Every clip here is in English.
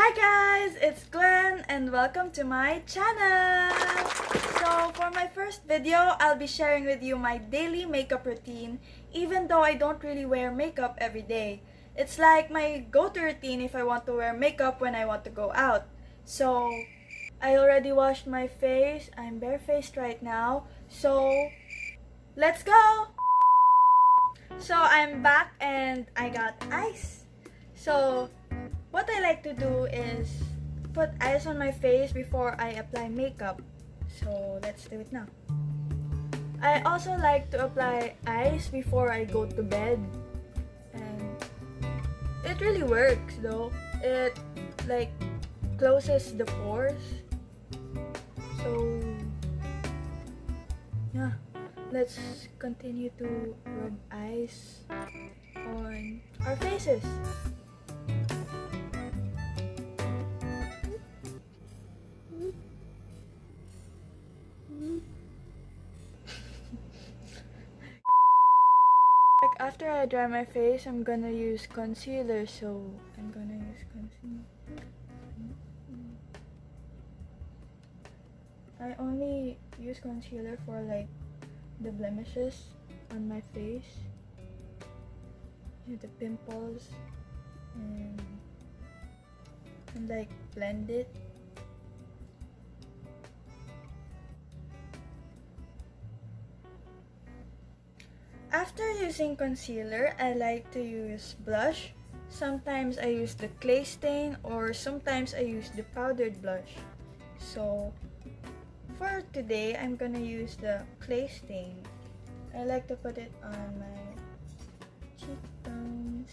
Hi guys, it's Gwen and welcome to my channel! So for my first video, I'll be sharing with you my daily makeup routine even though I don't really wear makeup every day. It's like my go-to routine if I want to wear makeup when I want to go out. So I already washed my face, I'm barefaced right now, so let's go! So I'm back and I got ice. So what I like to do is put ice on my face before I apply makeup. So let's do it now. I also like to apply ice before I go to bed. And it really works though. It like closes the pores. So yeah, let's continue to rub ice on our faces. Like after I dry my face, I'm gonna use concealer, so I'm gonna use concealer. I only use concealer for like the blemishes on my face, the pimples, and like blend it. After using concealer, I like to use blush. Sometimes I use the clay stain or sometimes I use the powdered blush. So for today, I'm gonna use the clay stain. I like to put it on my cheekbones.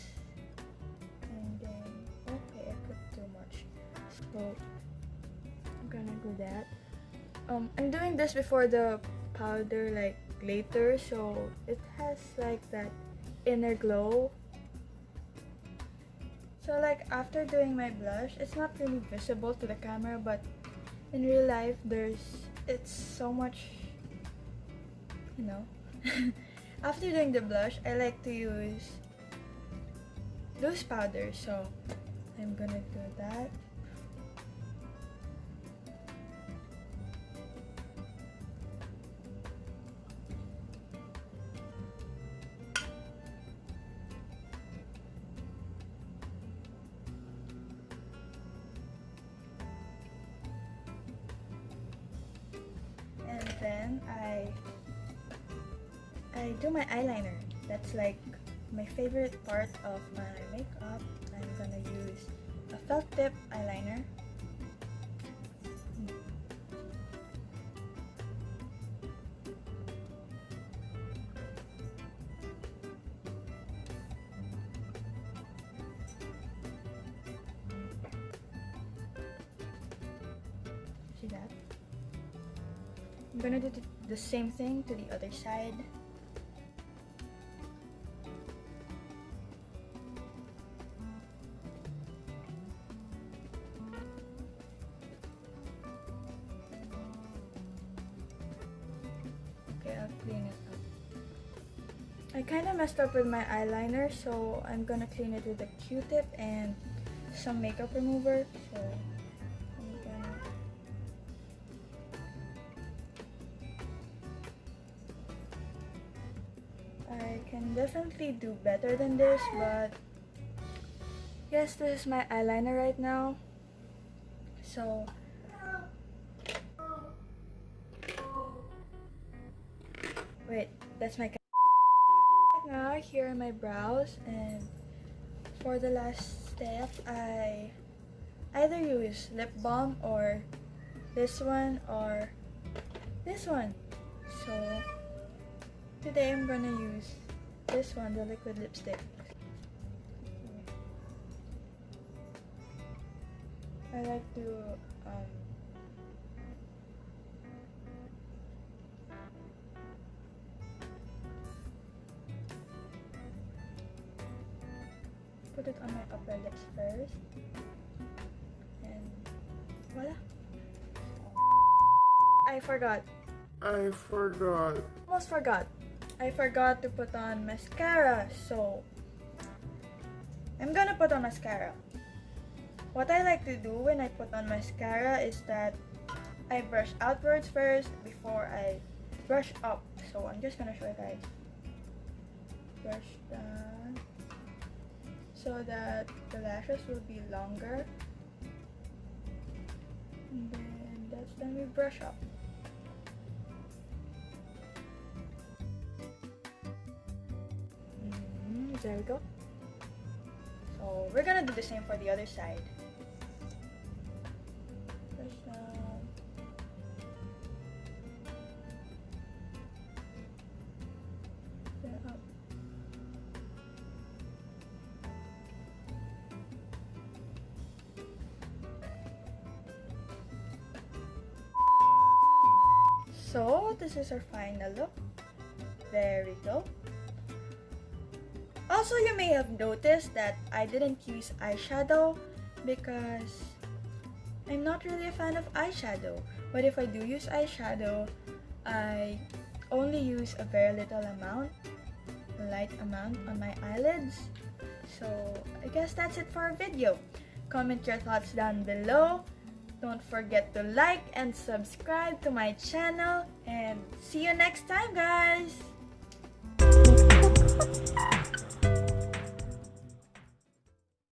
And then, okay, I put too much. So I'm gonna do that. I'm doing this before the powder like later, so it has like that inner glow. So like after doing my blush, it's not really visible to the camera, but in real life it's so much, you know. After doing the blush, I like to use loose powder, so I'm gonna do that. Then I do my eyeliner. That's like my favorite part of my makeup. I'm gonna use a felt tip eyeliner. See that? I'm gonna do the same thing to the other side. Okay, I'll clean it up. I kind of messed up with my eyeliner, so I'm gonna clean it with a Q-tip and some makeup remover. So I can definitely do better than this, but yes, this is my eyeliner right now. So wait, that's my now here are my brows, and for the last step I either use lip balm or this one or this one. So today I'm gonna use this one, the liquid lipstick. I like to put it on my upper lips first, and voila. I forgot. Almost forgot. I forgot to put on mascara, so I'm gonna put on mascara. What I like to do when I put on mascara is that I brush outwards first before I brush up. So I'm just gonna show you guys. Brush down so that the lashes will be longer. And then we brush up. There we go. So we're gonna do the same for the other side. Brush down. Then up. So this is our final look. There we go. Also, you may have noticed that I didn't use eyeshadow because I'm not really a fan of eyeshadow. But if I do use eyeshadow, I only use a very little amount, a light amount on my eyelids. So I guess that's it for our video. Comment your thoughts down below. Don't forget to like and subscribe to my channel. And see you next time, guys!